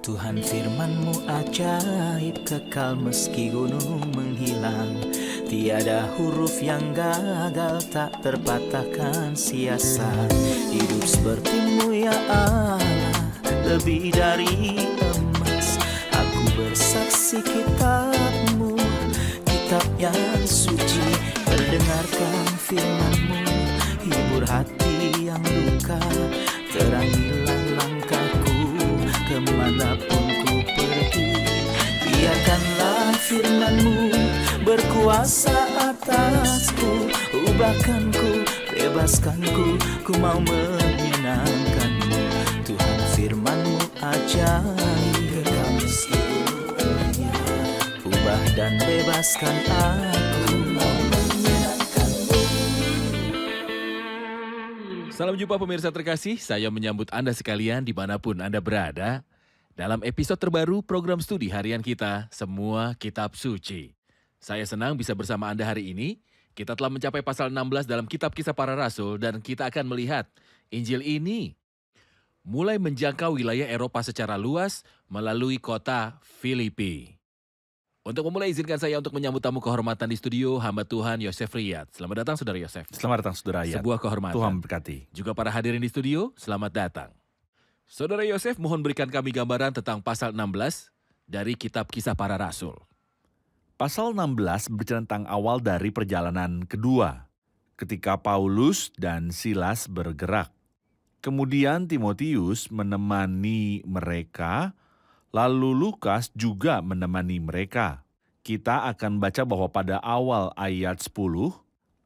Tuhan firman-Mu ajaib, kekal meski gunung menghilang. Tiada huruf yang gagal, tak terpatahkan siasat. Hidup seperti-Mu ya Allah, lebih dari emas. Aku bersaksi kitab-Mu, kitab yang suci. Mendengarkan firman-Mu, hibur hati yang luka. Terangilah langkahku kemanapun ku pergi. Biarkanlah firman-Mu berkuasa atasku. Ubahkanku, bebaskanku, ku mau menyenangkan-Mu. Tuhan firman-Mu ajaib, kekal meski dunia. Ubah dan bebaskan aku, mau menyenangkan-Mu. Salam jumpa pemirsa terkasih, saya menyambut Anda sekalian dimanapun Anda berada. Dalam episode terbaru program studi harian kita, Semua Kitab Suci. Saya senang bisa bersama Anda hari ini. Kita telah mencapai pasal 16 dalam kitab Kisah Para Rasul dan kita akan melihat Injil ini mulai menjangkau wilayah Eropa secara luas melalui kota Filipi. Untuk memulai, izinkan saya untuk menyambut tamu kehormatan di studio, hamba Tuhan Yosef Riyad. Selamat datang Saudara Yosef. Selamat datang Saudara Ayat. Sebuah kehormatan. Tuhan berkati. Juga para hadirin di studio, selamat datang. Saudara Yosef, mohon berikan kami gambaran tentang pasal 16 dari kitab Kisah Para Rasul. Pasal 16 bercerita tentang awal dari perjalanan kedua, ketika Paulus dan Silas bergerak. Kemudian Timotius menemani mereka, lalu Lukas juga menemani mereka. Kita akan baca bahwa pada awal ayat 10,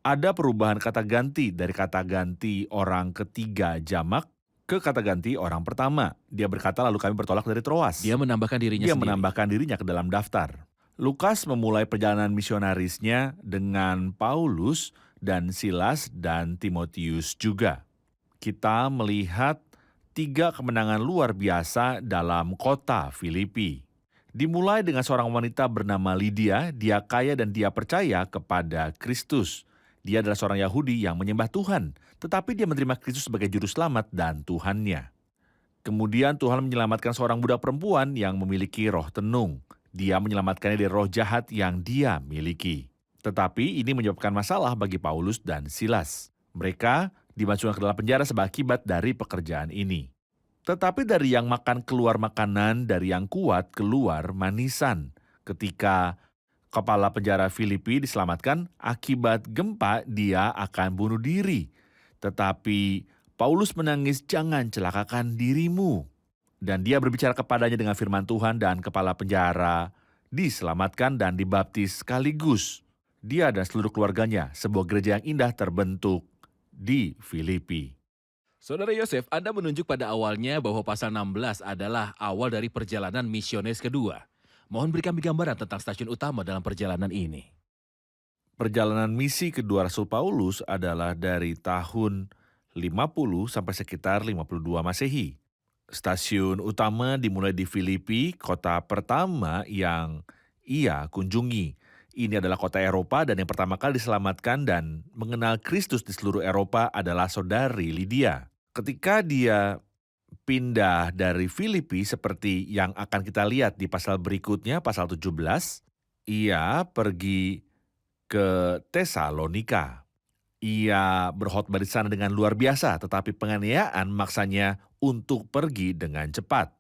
ada perubahan kata ganti dari kata ganti orang ketiga jamak ke kata ganti orang pertama. Dia berkata, lalu kami bertolak dari Troas. Dia menambahkan dirinya Dia sendiri. menambahkan dirinya ke dalam daftar. Lukas memulai perjalanan misionarisnya dengan Paulus dan Silas dan Timotius juga. Kita melihat 3 kemenangan luar biasa dalam kota Filipi. Dimulai dengan seorang wanita bernama Lydia, dia kaya dan dia percaya kepada Kristus. Dia adalah seorang Yahudi yang menyembah Tuhan, tetapi dia menerima Kristus sebagai juru selamat dan Tuhannya. Kemudian Tuhan menyelamatkan seorang budak perempuan yang memiliki roh tenung. Dia menyelamatkannya dari roh jahat yang dia miliki. Tetapi ini menyebabkan masalah bagi Paulus dan Silas. Mereka dimasukkan ke dalam penjara sebagai akibat dari pekerjaan ini. Tetapi dari yang makan keluar makanan, dari yang kuat keluar manisan. Ketika kepala penjara Filipi diselamatkan, akibat gempa dia akan bunuh diri. Tetapi Paulus menangis, jangan celakakan dirimu. Dan dia berbicara kepadanya dengan firman Tuhan dan kepala penjara diselamatkan dan dibaptis sekaligus. Dia dan seluruh keluarganya, sebuah gereja yang indah terbentuk di Filipi. Saudara Yosef, Anda menunjuk pada awalnya bahwa pasal 16 adalah awal dari perjalanan misionis kedua. Mohon beri kami gambaran tentang stasiun utama dalam perjalanan ini. Perjalanan misi kedua Rasul Paulus adalah dari tahun 50 sampai sekitar 52 Masehi. Stasiun utama dimulai di Filipi, kota pertama yang ia kunjungi. Ini adalah kota Eropa dan yang pertama kali diselamatkan dan mengenal Kristus di seluruh Eropa adalah saudari Lydia. Ketika dia pindah dari Filipi seperti yang akan kita lihat di pasal berikutnya, pasal 17, ia pergi ke Tesalonika. Ia berkhotbah di sana dengan luar biasa, tetapi penganiayaan maksanya untuk pergi dengan cepat.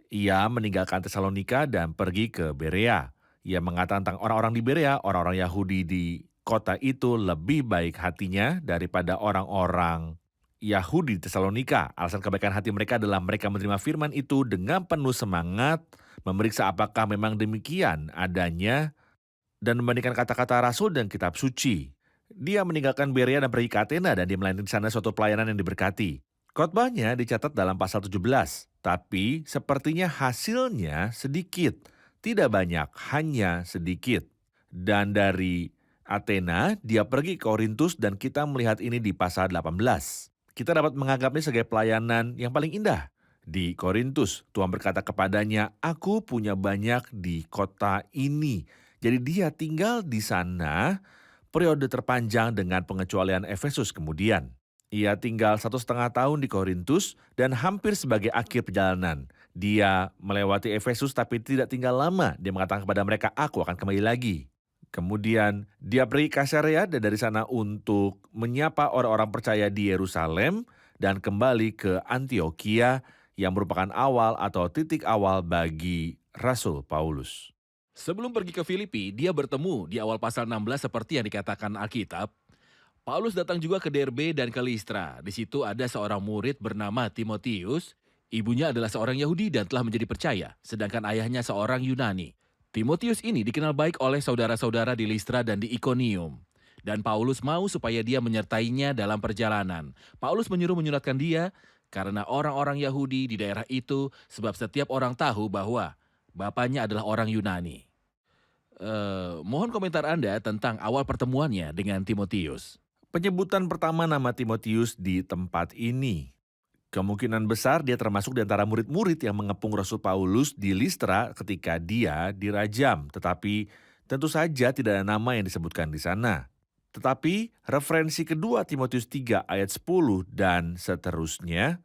Ia meninggalkan Tesalonika dan pergi ke Berea. Ia mengatakan tentang orang-orang di Berea, orang-orang Yahudi di kota itu lebih baik hatinya daripada orang-orang Yahudi di Tesalonika. Alasan kebaikan hati mereka adalah mereka menerima firman itu dengan penuh semangat, memeriksa apakah memang demikian adanya, dan membandingkan kata-kata Rasul dan kitab suci. Dia meninggalkan Berea dan pergi ke Athena dan dia melayani di sana suatu pelayanan yang diberkati. Khotbahnya dicatat dalam pasal 17, tapi sepertinya hasilnya sedikit. Tidak banyak, hanya sedikit. Dan dari Athena, dia pergi ke Korintus dan kita melihat ini di pasal 18. Kita dapat menganggapnya sebagai pelayanan yang paling indah. Di Korintus, Tuhan berkata kepadanya, aku punya banyak di kota ini. Jadi dia tinggal di sana periode terpanjang dengan pengecualian Efesus kemudian. Ia tinggal 1,5 tahun di Korintus dan hampir sebagai akhir perjalanan. Dia melewati Efesus tapi tidak tinggal lama. Dia mengatakan kepada mereka, aku akan kembali lagi. Kemudian dia pergi ke Kaisarea dan dari sana untuk menyapa orang-orang percaya di Yerusalem dan kembali ke Antioquia yang merupakan awal atau titik awal bagi Rasul Paulus. Sebelum pergi ke Filipi, dia bertemu di awal pasal 16 seperti yang dikatakan Alkitab. Paulus datang juga ke Derbe dan ke Listra. Di situ ada seorang murid bernama Timotius. Ibunya adalah seorang Yahudi dan telah menjadi percaya, sedangkan ayahnya seorang Yunani. Timotius ini dikenal baik oleh saudara-saudara di Listra dan di Ikonium. Dan Paulus mau supaya dia menyertainya dalam perjalanan. Paulus menyuruh menyuratkan dia karena orang-orang Yahudi di daerah itu, sebab setiap orang tahu bahwa bapaknya adalah orang Yunani. Mohon komentar Anda tentang awal pertemuannya dengan Timotius. Penyebutan pertama nama Timotius di tempat ini. Kemungkinan besar dia termasuk di antara murid-murid yang mengepung Rasul Paulus di Listra ketika dia dirajam. Tetapi tentu saja tidak ada nama yang disebutkan di sana. Tetapi referensi kedua Timotius 3 ayat 10 dan seterusnya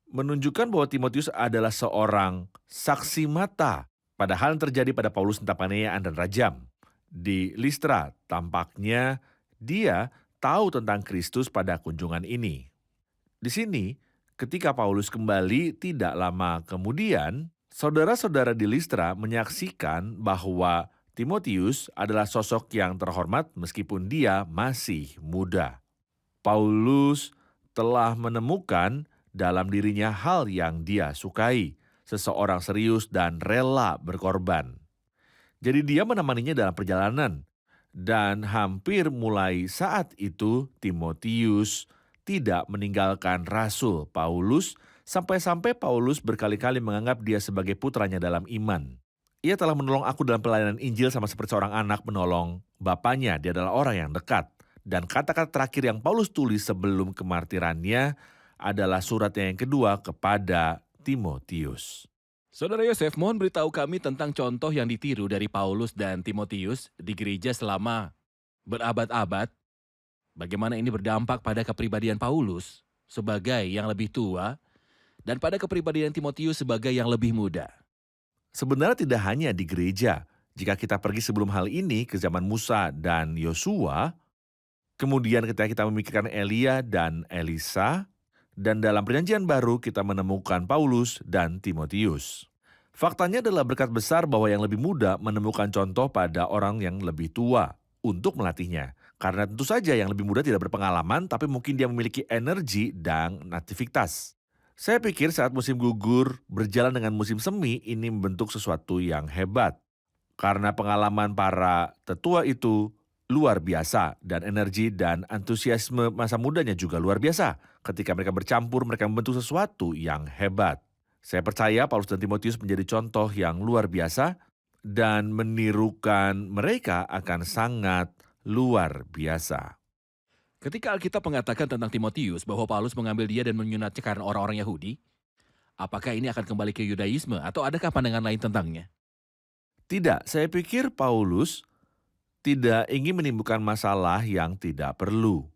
menunjukkan bahwa Timotius adalah seorang saksi mata pada hal yang terjadi pada Paulus tentang penganiayaan dan rajam. Di Listra tampaknya dia tahu tentang Kristus pada kunjungan ini. Di sini, ketika Paulus kembali tidak lama kemudian, saudara-saudara di Listra menyaksikan bahwa Timotius adalah sosok yang terhormat meskipun dia masih muda. Paulus telah menemukan dalam dirinya hal yang dia sukai, seseorang serius dan rela berkorban. Jadi dia menemaninya dalam perjalanan. Dan hampir mulai saat itu Timotius tidak meninggalkan Rasul Paulus sampai-sampai Paulus berkali-kali menganggap dia sebagai putranya dalam iman. Ia telah menolong aku dalam pelayanan Injil sama seperti seorang anak menolong bapaknya. Dia adalah orang yang dekat. Dan kata-kata terakhir yang Paulus tulis sebelum kemartirannya adalah suratnya yang kedua kepada Timotius. Saudara Yosef, mohon beritahu kami tentang contoh yang ditiru dari Paulus dan Timotius di gereja selama berabad-abad. Bagaimana ini berdampak pada kepribadian Paulus sebagai yang lebih tua dan pada kepribadian Timotius sebagai yang lebih muda. Sebenarnya tidak hanya di gereja. Jika kita pergi sebelum hal ini ke zaman Musa dan Yosua, kemudian ketika kita memikirkan Elia dan Elisa, dan dalam perjanjian baru kita menemukan Paulus dan Timotius. Faktanya adalah berkat besar bahwa yang lebih muda menemukan contoh pada orang yang lebih tua untuk melatihnya. Karena tentu saja yang lebih muda tidak berpengalaman, tapi mungkin dia memiliki energi dan aktivitas. Saya pikir saat musim gugur berjalan dengan musim semi ini membentuk sesuatu yang hebat. Karena pengalaman para tetua itu luar biasa dan energi dan antusiasme masa mudanya juga luar biasa. Ketika mereka bercampur, mereka membentuk sesuatu yang hebat. Saya percaya Paulus dan Timotius menjadi contoh yang luar biasa dan menirukan mereka akan sangat luar biasa. Ketika Alkitab mengatakan tentang Timotius bahwa Paulus mengambil dia dan menyunatnya karena orang-orang Yahudi, apakah ini akan kembali ke Yudaisme atau adakah pandangan lain tentangnya? Tidak, saya pikir Paulus tidak ingin menimbulkan masalah yang tidak perlu.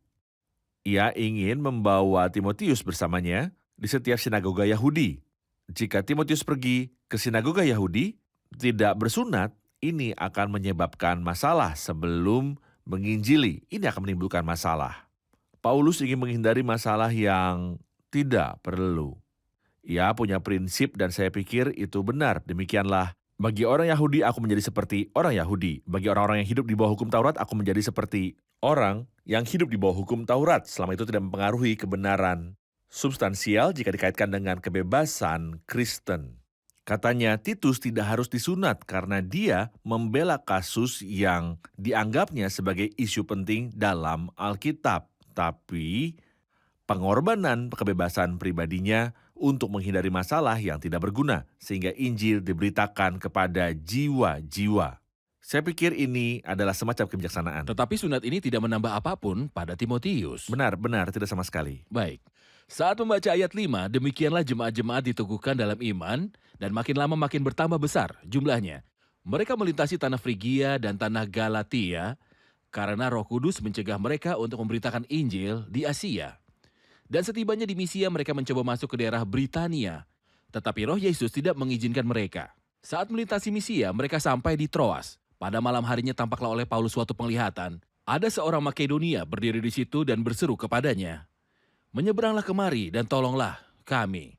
Ia ingin membawa Timotius bersamanya di setiap sinagoga Yahudi. Jika Timotius pergi ke sinagoga Yahudi, tidak bersunat, ini akan menyebabkan masalah sebelum menginjili. Ini akan menimbulkan masalah. Paulus ingin menghindari masalah yang tidak perlu. Ia punya prinsip dan saya pikir itu benar. Demikianlah, bagi orang Yahudi aku menjadi seperti orang Yahudi. Bagi orang-orang yang hidup di bawah hukum Taurat aku menjadi seperti orang yang hidup di bawah hukum Taurat. Selama itu tidak mempengaruhi kebenaran substansial jika dikaitkan dengan kebebasan Kristen. Katanya Titus tidak harus disunat karena dia membela kasus yang dianggapnya sebagai isu penting dalam Alkitab. Tapi pengorbanan kebebasan pribadinya untuk menghindari masalah yang tidak berguna, sehingga Injil diberitakan kepada jiwa-jiwa. Saya pikir ini adalah semacam kebijaksanaan. Tetapi sunat ini tidak menambah apapun pada Timotius. Benar, tidak sama sekali. Baik. Saat membaca ayat 5, demikianlah jemaat-jemaat diteguhkan dalam iman dan makin lama makin bertambah besar jumlahnya. Mereka melintasi tanah Frigia dan tanah Galatia karena Roh Kudus mencegah mereka untuk memberitakan Injil di Asia. Dan setibanya di Misia, mereka mencoba masuk ke daerah Britania. Tetapi Roh Yesus tidak mengizinkan mereka. Saat melintasi Misia, mereka sampai di Troas. Pada malam harinya tampaklah oleh Paulus suatu penglihatan. Ada seorang Makedonia berdiri di situ dan berseru kepadanya, "Menyeberanglah kemari dan tolonglah kami."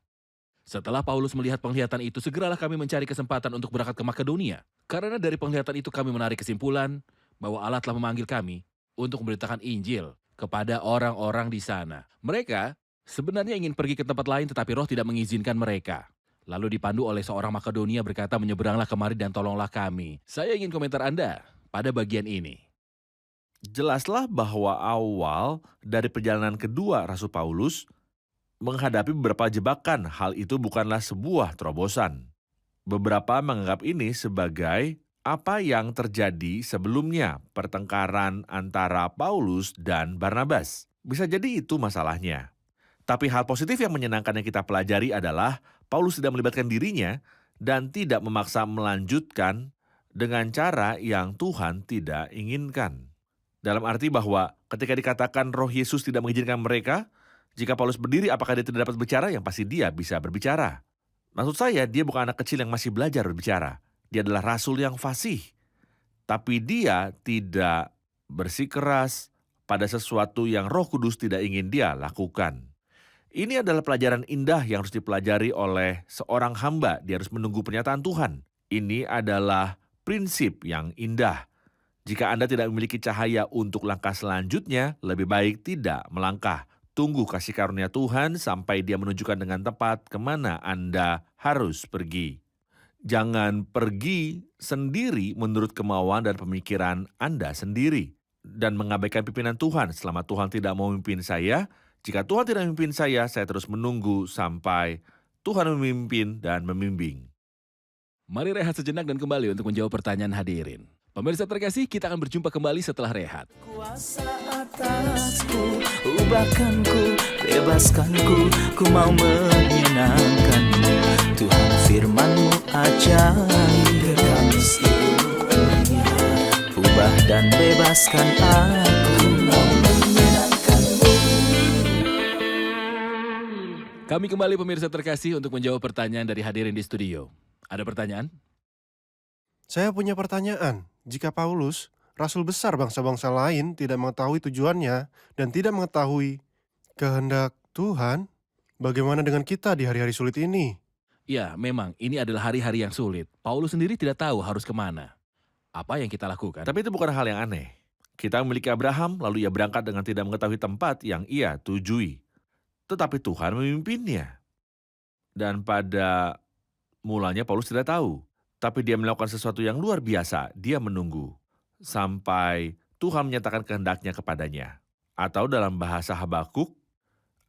Setelah Paulus melihat penglihatan itu, segeralah kami mencari kesempatan untuk berangkat ke Makedonia. Karena dari penglihatan itu kami menarik kesimpulan bahwa Allah telah memanggil kami untuk memberitakan Injil kepada orang-orang di sana. Mereka sebenarnya ingin pergi ke tempat lain, tetapi Roh tidak mengizinkan mereka. Lalu dipandu oleh seorang Makedonia berkata, "Menyeberanglah kemari dan tolonglah kami." Saya ingin komentar Anda pada bagian ini. Jelaslah bahwa awal dari perjalanan kedua Rasul Paulus menghadapi beberapa jebakan. Hal itu bukanlah sebuah terobosan. Beberapa menganggap ini sebagai apa yang terjadi sebelumnya, pertengkaran antara Paulus dan Barnabas. Bisa jadi itu masalahnya. Tapi hal positif yang menyenangkan yang kita pelajari adalah Paulus tidak melibatkan dirinya dan tidak memaksa melanjutkan dengan cara yang Tuhan tidak inginkan. Dalam arti bahwa ketika dikatakan Roh Yesus tidak mengizinkan mereka, jika Paulus berdiri apakah dia tidak dapat berbicara? Yang pasti dia bisa berbicara. Maksud saya, dia bukan anak kecil yang masih belajar berbicara. Dia adalah rasul yang fasih. Tapi dia tidak bersikeras pada sesuatu yang Roh Kudus tidak ingin dia lakukan. Ini adalah pelajaran indah yang harus dipelajari oleh seorang hamba. Dia harus menunggu pernyataan Tuhan. Ini adalah prinsip yang indah. Jika Anda tidak memiliki cahaya untuk langkah selanjutnya, lebih baik tidak melangkah. Tunggu kasih karunia Tuhan sampai Dia menunjukkan dengan tepat kemana Anda harus pergi. Jangan pergi sendiri menurut kemauan dan pemikiran Anda sendiri. Dan mengabaikan pimpinan Tuhan. Selama Tuhan tidak mau memimpin saya, jika Tuhan tidak memimpin saya terus menunggu sampai Tuhan memimpin dan membimbing. Mari rehat sejenak dan kembali untuk menjawab pertanyaan hadirin. Pemirsa terkasih, kita akan berjumpa kembali setelah rehat. Kuasa atasku, ubahkanku, bebaskanku, ku mau menyenangkanmu. Tuhan firman-Mu ajaib, kekal meskipun dunia. Ubah dan bebaskan aku, mau menyenangkanmu. Kami kembali pemirsa terkasih untuk menjawab pertanyaan dari hadirin di studio. Ada pertanyaan? Saya punya pertanyaan. Jika Paulus, rasul besar bangsa-bangsa lain, tidak mengetahui tujuannya dan tidak mengetahui kehendak Tuhan, bagaimana dengan kita di hari-hari sulit ini? Ya, memang ini adalah hari-hari yang sulit. Paulus sendiri tidak tahu harus kemana. Apa yang kita lakukan? Tapi itu bukan hal yang aneh. Kita memiliki Abraham, lalu ia berangkat dengan tidak mengetahui tempat yang ia tujui. Tetapi Tuhan memimpinnya. Dan pada mulanya Paulus tidak tahu. Tapi dia melakukan sesuatu yang luar biasa. Dia menunggu sampai Tuhan menyatakan kehendaknya kepadanya. Atau dalam bahasa Habakuk,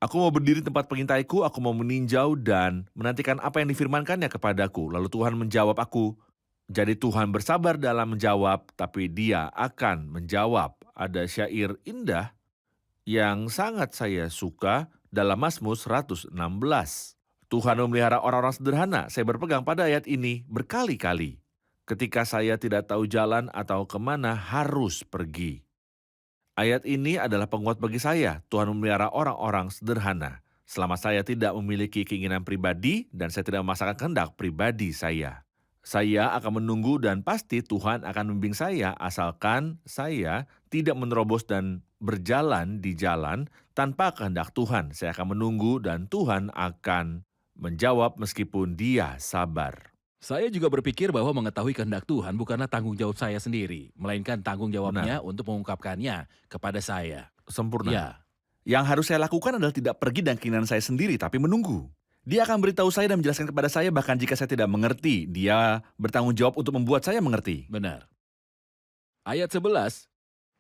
aku mau berdiri di tempat pengintaiku, aku mau meninjau dan menantikan apa yang difirmankannya kepadaku. Lalu Tuhan menjawab aku. Jadi Tuhan bersabar dalam menjawab, tapi Dia akan menjawab. Ada syair indah yang sangat saya suka dalam Mazmur 116. Tuhan memelihara orang-orang sederhana. Saya berpegang pada ayat ini berkali-kali. Ketika saya tidak tahu jalan atau kemana harus pergi. Ayat ini adalah penguat bagi saya. Tuhan memelihara orang-orang sederhana. Selama saya tidak memiliki keinginan pribadi dan saya tidak memaksakan kehendak pribadi saya. Saya akan menunggu dan pasti Tuhan akan membimbing saya asalkan saya tidak menerobos dan berjalan di jalan tanpa kehendak Tuhan. Saya akan menunggu dan Tuhan akan menjawab meskipun Dia sabar. Saya juga berpikir bahwa mengetahui kehendak Tuhan bukanlah tanggung jawab saya sendiri, melainkan tanggung jawabnya untuk mengungkapkannya kepada saya. Sempurna. Ya, Yang harus saya lakukan adalah tidak pergi dan keinginan saya sendiri, tapi menunggu. Dia akan beritahu saya dan menjelaskan kepada saya, bahkan jika saya tidak mengerti, Dia bertanggung jawab untuk membuat saya mengerti. benar. Ayat 11,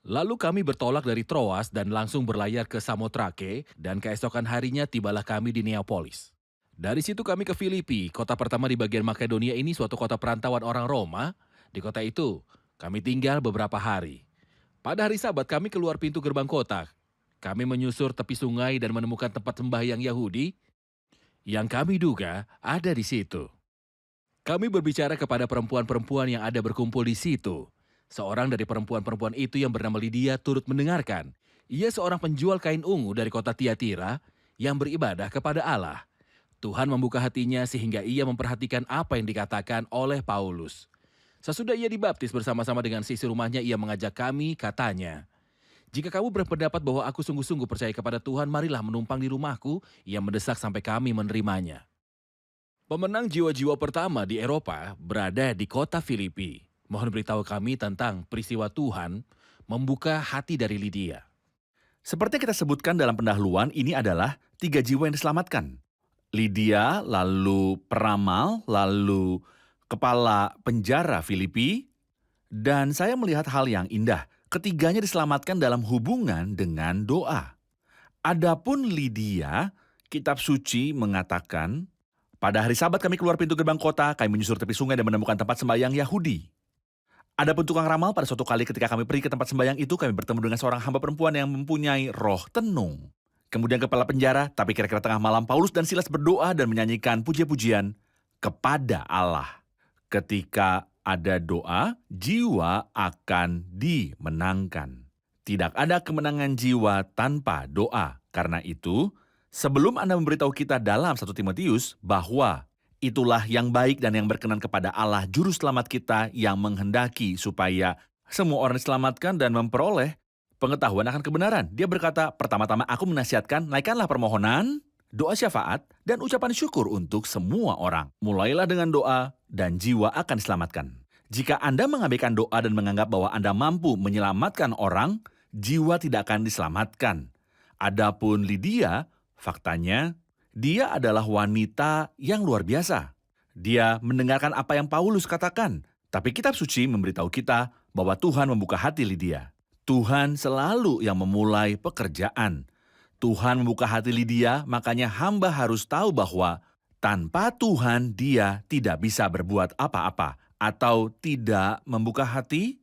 lalu kami bertolak dari Troas dan langsung berlayar ke Samotrake, dan keesokan harinya tibalah kami di Neapolis. Dari situ kami ke Filipi, kota pertama di bagian Makedonia ini suatu kota perantauan orang Roma. Di kota itu, kami tinggal beberapa hari. Pada hari Sabat kami keluar pintu gerbang kota. Kami menyusur tepi sungai dan menemukan tempat sembahyang Yahudi yang kami duga ada di situ. Kami berbicara kepada perempuan-perempuan yang ada berkumpul di situ. Seorang dari perempuan-perempuan itu yang bernama Lydia turut mendengarkan. Ia seorang penjual kain ungu dari kota Tiatira yang beribadah kepada Allah. Tuhan membuka hatinya sehingga ia memperhatikan apa yang dikatakan oleh Paulus. Sesudah ia dibaptis bersama-sama dengan seisi rumahnya, ia mengajak kami, katanya, "Jika kamu berpendapat bahwa aku sungguh-sungguh percaya kepada Tuhan, marilah menumpang di rumahku." Ia mendesak sampai kami menerimanya. Pemenang jiwa-jiwa pertama di Eropa berada di kota Filipi. Mohon beritahu kami tentang peristiwa Tuhan membuka hati dari Lydia. Seperti kita sebutkan dalam pendahuluan, ini adalah 3 jiwa yang diselamatkan. Lydia, lalu peramal, lalu kepala penjara Filipi, dan saya melihat hal yang indah. Ketiganya diselamatkan dalam hubungan dengan doa. Adapun Lydia, kitab suci mengatakan, "Pada hari Sabat kami keluar pintu gerbang kota, kami menyusur tepi sungai dan menemukan tempat sembahyang Yahudi. Adapun tukang ramal, pada suatu kali ketika kami pergi ke tempat sembahyang itu, kami bertemu dengan seorang hamba perempuan yang mempunyai roh tenung. Kemudian kepala penjara, tapi kira-kira tengah malam Paulus dan Silas berdoa dan menyanyikan puji-pujian kepada Allah. Ketika ada doa, jiwa akan dimenangkan. Tidak ada kemenangan jiwa tanpa doa. Karena itu, sebelum Anda memberitahu kita dalam 1 Timotius bahwa itulah yang baik dan yang berkenan kepada Allah, juru selamat kita, yang menghendaki supaya semua orang diselamatkan dan memperoleh pengetahuan akan kebenaran. Dia berkata, pertama-tama aku menasihatkan, naikkanlah permohonan, doa syafaat, dan ucapan syukur untuk semua orang. Mulailah dengan doa dan jiwa akan diselamatkan. Jika Anda mengabaikan doa dan menganggap bahwa Anda mampu menyelamatkan orang, jiwa tidak akan diselamatkan. Adapun Lydia, faktanya, dia adalah wanita yang luar biasa. Dia mendengarkan apa yang Paulus katakan. Tapi kitab suci memberitahu kita bahwa Tuhan membuka hati Lydia. Tuhan selalu yang memulai pekerjaan. Tuhan membuka hati Lydia, makanya hamba harus tahu bahwa tanpa Tuhan dia tidak bisa berbuat apa-apa. Atau tidak membuka hati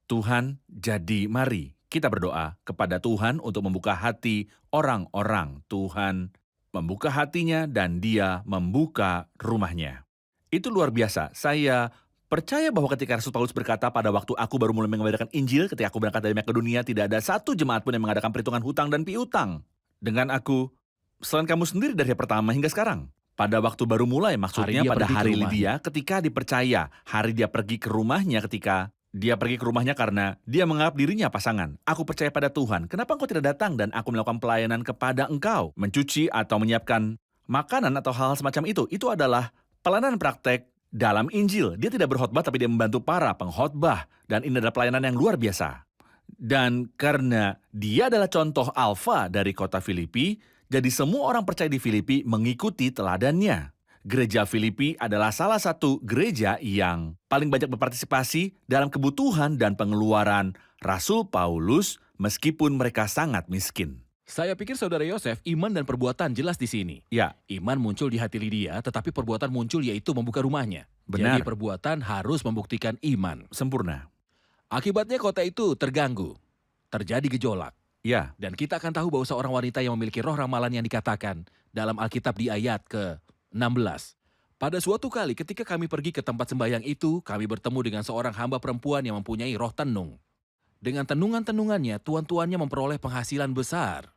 Tuhan. Jadi mari kita berdoa kepada Tuhan untuk membuka hati orang-orang. Tuhan membuka hatinya dan dia membuka rumahnya. Itu luar biasa. Saya percaya bahwa ketika Rasul Paulus berkata, pada waktu aku baru mulai memberitakan Injil, ketika aku berangkat dari Makedonia, tidak ada satu jemaat pun yang mengadakan perhitungan hutang dan piutang dengan aku, selain kamu sendiri dari pertama hingga sekarang. Pada waktu baru mulai, maksudnya pada hari Lydia, ketika dipercaya, hari dia pergi ke rumahnya, ketika dia pergi ke rumahnya karena dia menganggap dirinya pasangan. Aku percaya pada Tuhan. Kenapa engkau tidak datang dan aku melakukan pelayanan kepada engkau? Mencuci atau menyiapkan makanan atau hal semacam itu. Itu adalah pelayanan praktek dalam Injil. Dia tidak berkhotbah tapi dia membantu para pengkhotbah. Dan ini adalah pelayanan yang luar biasa. Dan karena dia adalah contoh alfa dari kota Filipi, jadi semua orang percaya di Filipi mengikuti teladannya. Gereja Filipi adalah salah satu gereja yang paling banyak berpartisipasi dalam kebutuhan dan pengeluaran Rasul Paulus meskipun mereka sangat miskin. Saya pikir saudara Yosef, iman dan perbuatan jelas di sini. Ya, Iman muncul di hati Lydia, tetapi perbuatan muncul yaitu membuka rumahnya. Benar. Jadi perbuatan harus membuktikan iman. sempurna. Akibatnya kota itu terganggu. Terjadi gejolak. Ya, Dan kita akan tahu bahwa seorang wanita yang memiliki roh ramalan yang dikatakan dalam Alkitab di ayat ke-16. Pada suatu kali ketika kami pergi ke tempat sembahyang itu, kami bertemu dengan seorang hamba perempuan yang mempunyai roh tenung. Dengan tenungan-tenungannya, tuan-tuannya memperoleh penghasilan besar.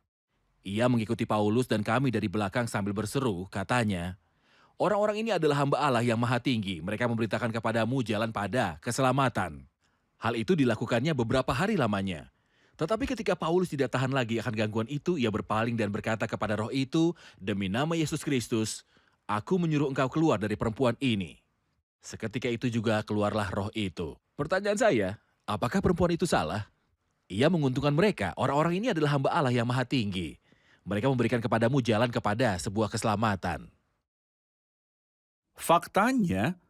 Ia mengikuti Paulus dan kami dari belakang sambil berseru, katanya, "Orang-orang ini adalah hamba Allah yang maha tinggi. Mereka memberitakan kepadamu jalan pada keselamatan." Hal itu dilakukannya beberapa hari lamanya. Tetapi ketika Paulus tidak tahan lagi akan gangguan itu, ia berpaling dan berkata kepada roh itu, "Demi nama Yesus Kristus, aku menyuruh engkau keluar dari perempuan ini." Seketika itu juga keluarlah roh itu. Pertanyaan saya, apakah perempuan itu salah? Ia menguntungkan mereka. Orang-orang ini adalah hamba Allah yang maha tinggi. Mereka memberikan kepadamu jalan kepada sebuah keselamatan. faktanya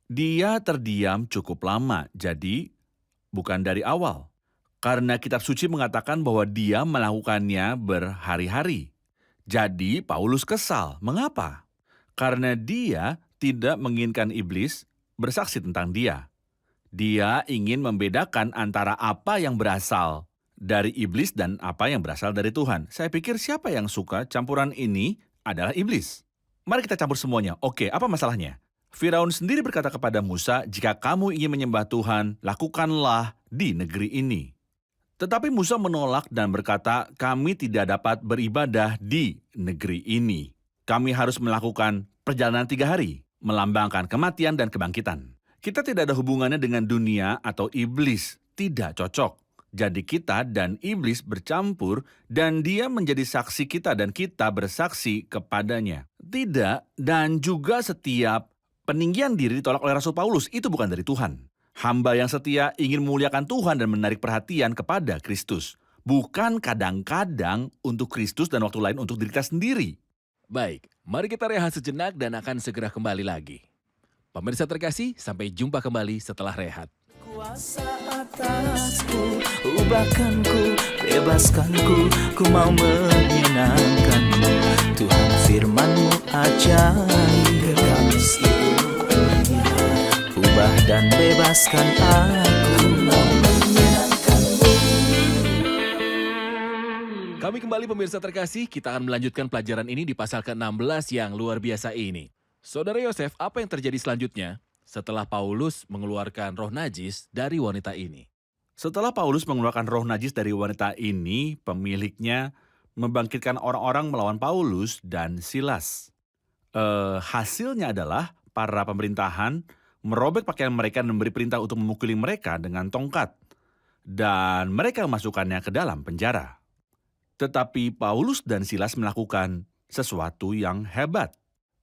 dia terdiam cukup lama, jadi bukan dari awal. Karena kitab suci mengatakan bahwa dia melakukannya berhari-hari. Jadi Paulus kesal. Mengapa? Karena dia tidak menginginkan iblis bersaksi tentang dia. Dia ingin membedakan antara apa yang berasal dari iblis dan apa yang berasal dari Tuhan. Saya pikir siapa yang suka campuran ini adalah iblis. Mari kita campur semuanya. Oke, apa masalahnya? Firaun sendiri berkata kepada Musa, "Jika kamu ingin menyembah Tuhan, lakukanlah di negeri ini." Tetapi Musa menolak dan berkata, kami tidak dapat beribadah di negeri ini. Kami harus melakukan perjalanan 3 hari, melambangkan kematian dan kebangkitan. Kita tidak ada hubungannya dengan dunia atau iblis, tidak cocok. Jadi kita dan iblis bercampur dan dia menjadi saksi kita dan kita bersaksi kepadanya. Tidak, dan juga setiap peninggian diri ditolak oleh Rasul Paulus, itu bukan dari Tuhan. Hamba yang setia ingin memuliakan Tuhan dan menarik perhatian kepada Kristus. Bukan kadang-kadang untuk Kristus dan waktu lain untuk diri kita sendiri. Baik, mari kita rehat sejenak dan akan segera kembali lagi. Pemirsa terkasih, sampai jumpa kembali setelah rehat. Kuasa atasku, ubahkanku, bebaskanku, ku mau menyenangkanmu. Tuhan firman-Mu ajaib, Kekais itu ubah dan bebaskan aku, mau menyenangkanmu. Kami kembali pemirsa terkasih, kita akan melanjutkan pelajaran ini di pasal ke-16 yang luar biasa ini. Saudara Yosef, apa yang terjadi selanjutnya setelah Paulus mengeluarkan roh najis dari wanita ini? Setelah Paulus mengeluarkan roh najis dari wanita ini, pemiliknya membangkitkan orang-orang melawan Paulus dan Silas. Hasilnya adalah para pemerintahan merobek pakaian mereka dan memberi perintah untuk memukuli mereka dengan tongkat. Dan mereka memasukkannya ke dalam penjara. Tetapi Paulus dan Silas melakukan sesuatu yang hebat.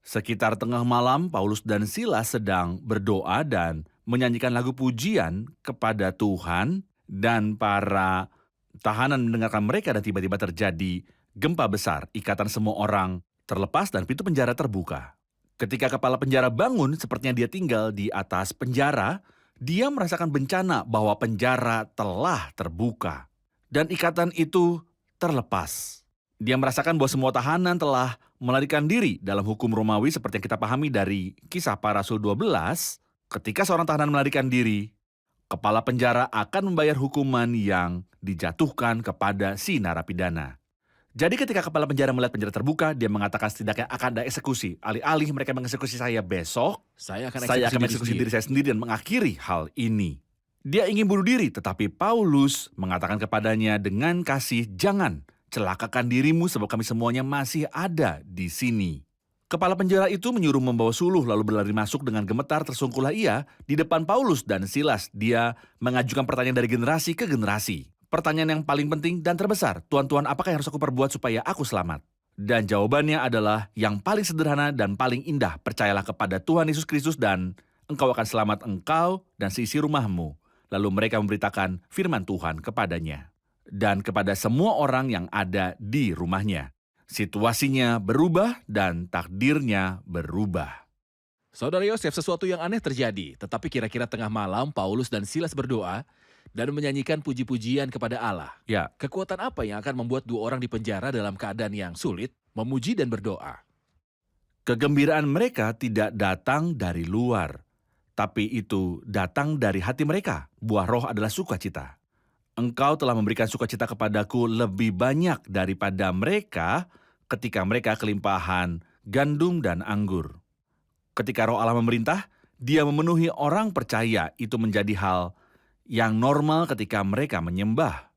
Sekitar tengah malam, Paulus dan Silas sedang berdoa dan menyanyikan lagu pujian kepada Tuhan, dan para tahanan mendengarkan mereka dan tiba-tiba terjadi gempa besar. Ikatan semua orang terlepas dan pintu penjara terbuka. Ketika kepala penjara bangun, sepertinya dia tinggal di atas penjara, dia merasakan bencana bahwa penjara telah terbuka. Dan ikatan itu terlepas. Dia merasakan bahwa semua tahanan telah melarikan diri dalam hukum Romawi seperti yang kita pahami dari Kisah Para Rasul 12. Ketika seorang tahanan melarikan diri, kepala penjara akan membayar hukuman yang dijatuhkan kepada si narapidana. Jadi ketika kepala penjara melihat penjara terbuka, dia mengatakan setidaknya akan ada eksekusi. Alih-alih mereka mengeksekusi saya besok, Saya akan mengeksekusi diri saya sendiri dan mengakhiri hal ini. Dia ingin bunuh diri, tetapi Paulus mengatakan kepadanya dengan kasih, jangan celakakan dirimu sebab kami semuanya masih ada di sini. Kepala penjara itu menyuruh membawa suluh lalu berlari masuk dengan gemetar tersungkullah ia di depan Paulus dan Silas. Dia mengajukan pertanyaan dari generasi ke generasi. Pertanyaan yang paling penting dan terbesar, Tuan-tuan, apakah yang harus aku perbuat supaya aku selamat? Dan jawabannya adalah yang paling sederhana dan paling indah, percayalah kepada Tuhan Yesus Kristus dan engkau akan selamat, engkau dan seisi rumahmu. Lalu mereka memberitakan firman Tuhan kepadanya dan kepada semua orang yang ada di rumahnya. Situasinya berubah dan takdirnya berubah. Saudara Yosef, sesuatu yang aneh terjadi, tetapi kira-kira tengah malam Paulus dan Silas berdoa dan menyanyikan puji-pujian kepada Allah. Ya, Kekuatan apa yang akan membuat 2 orang di penjara dalam keadaan yang sulit memuji dan berdoa? kegembiraan mereka tidak datang dari luar, tapi itu datang dari hati mereka. Buah roh adalah sukacita. Engkau telah memberikan sukacita kepadaku lebih banyak daripada mereka ketika mereka kelimpahan gandum dan anggur. Ketika roh Allah memerintah, dia memenuhi orang percaya. Itu menjadi hal yang normal ketika mereka menyembah.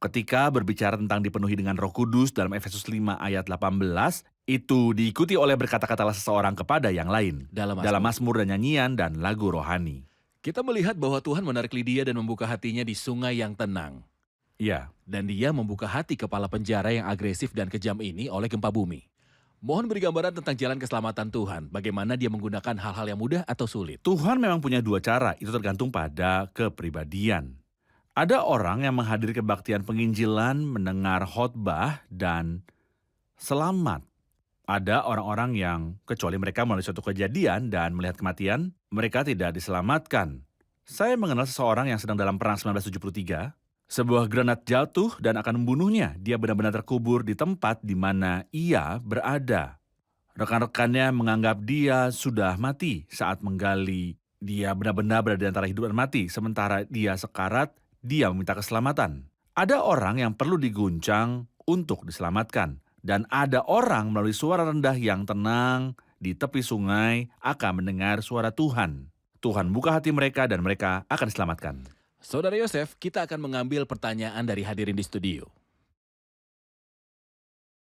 Ketika berbicara tentang dipenuhi dengan Roh Kudus dalam Efesus 5 ayat 18, itu diikuti oleh berkata-katalah seseorang kepada yang lain. Dalam Mazmur dan nyanyian dan lagu rohani. Kita melihat bahwa Tuhan menarik Lydia dan membuka hatinya di sungai yang tenang. Ya, Dan dia membuka hati kepala penjara yang agresif dan kejam ini oleh gempa bumi. Mohon beri gambaran tentang jalan keselamatan Tuhan, bagaimana dia menggunakan hal-hal yang mudah atau sulit. Tuhan memang punya 2 cara, itu tergantung pada kepribadian. Ada orang yang menghadiri kebaktian penginjilan, mendengar khotbah, dan selamat. Ada orang-orang yang, kecuali mereka melalui suatu kejadian dan melihat kematian, mereka tidak diselamatkan. Saya mengenal seseorang yang sedang dalam perang 1973. Sebuah granat jatuh dan akan membunuhnya. Dia benar-benar terkubur di tempat di mana ia berada. Rekan-rekannya menganggap dia sudah mati saat menggali. Dia benar-benar berada di antara hidup dan mati. Sementara dia sekarat, dia meminta keselamatan. Ada orang yang perlu diguncang untuk diselamatkan. Dan ada orang melalui suara rendah yang tenang di tepi sungai akan mendengar suara Tuhan. Tuhan buka hati mereka dan mereka akan diselamatkan. Saudara Yosef, kita akan mengambil pertanyaan dari hadirin di studio.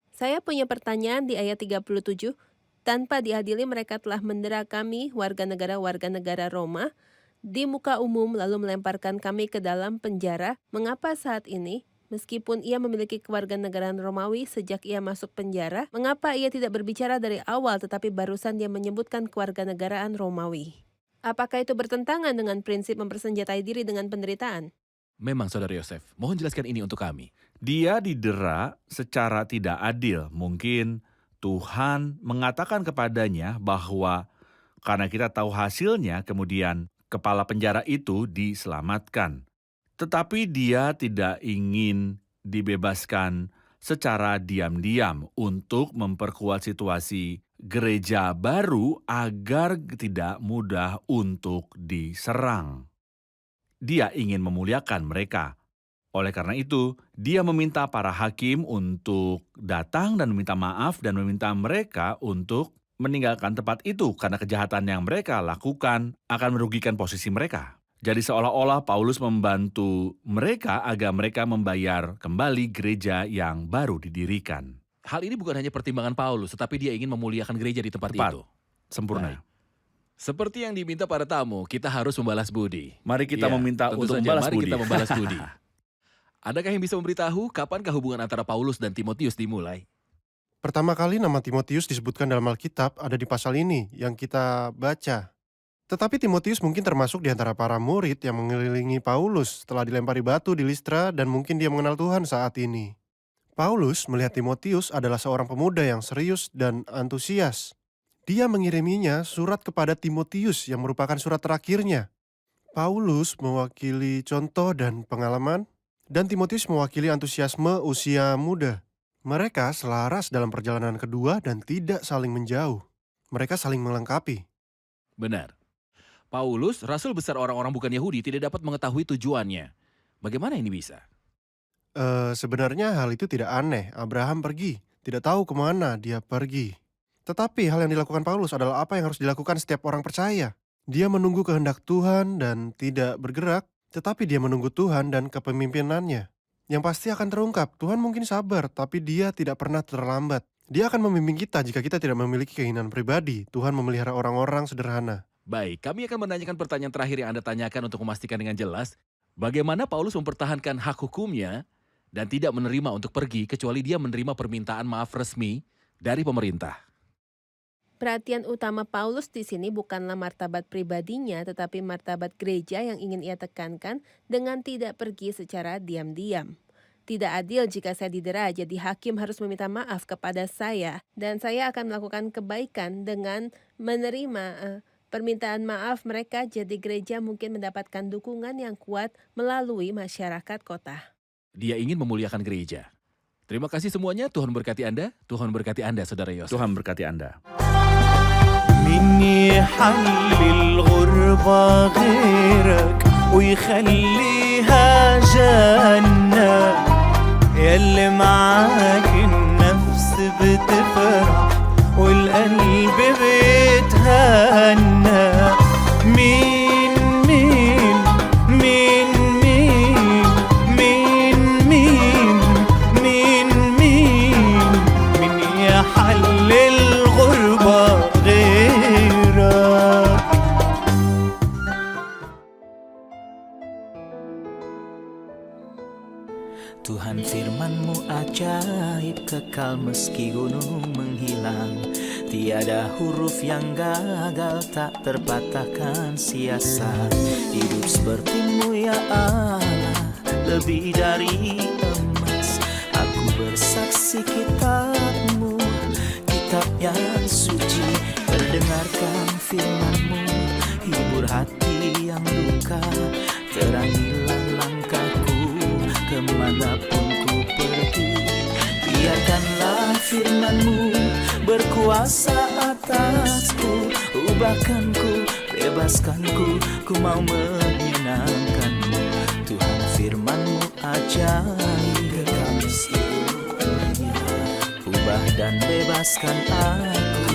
Saya punya pertanyaan di ayat 37. Tanpa diadili mereka telah mendera kami, warga negara Roma, di muka umum lalu melemparkan kami ke dalam penjara. Mengapa saat ini, meskipun ia memiliki kewarganegaraan Romawi sejak ia masuk penjara, mengapa ia tidak berbicara dari awal tetapi barusan dia menyebutkan kewarganegaraan Romawi? Apakah itu bertentangan dengan prinsip mempersenjatai diri dengan penderitaan? Memang Saudara Yosef, mohon jelaskan ini untuk kami. Dia didera secara tidak adil. Mungkin Tuhan mengatakan kepadanya bahwa karena kita tahu hasilnya, kemudian kepala penjara itu diselamatkan. Tetapi dia tidak ingin dibebaskan secara diam-diam untuk memperkuat situasi gereja baru agar tidak mudah untuk diserang. Dia ingin memuliakan mereka. Oleh karena itu, dia meminta para hakim untuk datang dan meminta maaf dan meminta mereka untuk meninggalkan tempat itu karena kejahatan yang mereka lakukan akan merugikan posisi mereka. Jadi seolah-olah Paulus membantu mereka agar mereka membayar kembali gereja yang baru didirikan. Hal ini bukan hanya pertimbangan Paulus, tetapi dia ingin memuliakan gereja di tempat Tepat. itu. Sempurna. Baik. Seperti yang diminta para tamu, kita harus membalas budi. Mari kita Ya, meminta tentu untuk saja, membalas mari budi. kita membalas budi. Adakah yang bisa memberitahu kapankah hubungan antara Paulus dan Timotius dimulai? Pertama kali nama Timotius disebutkan dalam Alkitab ada di pasal ini yang kita baca. Tetapi Timotius mungkin termasuk di antara para murid yang mengelilingi Paulus setelah dilempari batu di Listra dan mungkin dia mengenal Tuhan saat ini. Paulus melihat Timotius adalah seorang pemuda yang serius dan antusias. Dia mengiriminya surat kepada Timotius yang merupakan surat terakhirnya. Paulus mewakili contoh dan pengalaman, dan Timotius mewakili antusiasme usia muda. Mereka selaras dalam perjalanan kedua dan tidak saling menjauh. Mereka saling melengkapi. Benar. Paulus, rasul besar orang-orang bukan Yahudi, tidak dapat mengetahui tujuannya. Bagaimana ini bisa? Sebenarnya hal itu tidak aneh. Abraham pergi, tidak tahu kemana dia pergi. Tetapi hal yang dilakukan Paulus adalah apa yang harus dilakukan setiap orang percaya. Dia menunggu kehendak Tuhan dan tidak bergerak, tetapi dia menunggu Tuhan dan kepemimpinannya. Yang pasti akan terungkap, Tuhan mungkin sabar, tapi dia tidak pernah terlambat. Dia akan membimbing kita jika kita tidak memiliki keinginan pribadi. Tuhan memelihara orang-orang sederhana. Baik, kami akan menanyakan pertanyaan terakhir yang Anda tanyakan untuk memastikan dengan jelas bagaimana Paulus mempertahankan hak hukumnya dan tidak menerima untuk pergi kecuali dia menerima permintaan maaf resmi dari pemerintah. Perhatian utama Paulus di sini bukanlah martabat pribadinya, tetapi martabat gereja yang ingin ia tekankan dengan tidak pergi secara diam-diam. Tidak adil jika saya didera, jadi hakim harus meminta maaf kepada saya, dan saya akan melakukan kebaikan dengan menerima permintaan maaf mereka, jadi gereja mungkin mendapatkan dukungan yang kuat melalui masyarakat kota. Dia ingin memuliakan gereja. Terima kasih semuanya, Tuhan berkati Anda, Tuhan berkati Anda, Saudara Yosef. Tuhan berkati Anda. مين يحل الغربة غيرك ويخليها جنة ياللي معاك النفس بتفرح والقلب بيتهنى مين مين مين مين مين مين مين مين مين يحل الغربة غيرك. Tuhan firman-Mu ajaib kekal meski gunung menghilang. Tiada huruf yang gagal tak terpatahkan siasat. Hidup seperti-Mu ya Allah, lebih dari emas. Aku bersaksi kitab-Mu, kitab yang suci. Terdengarkan firman-Mu, hibur hati yang luka. Terangilah langkahku kemanapun ku pergi. Biarkanlah firman-Mu berkuasa atasku. Ubahkanku, bebaskanku, ku mau menyenangkan-Mu. Tuhan firman-Mu ajaib kekal meski dunia. Ubah dan bebaskan aku.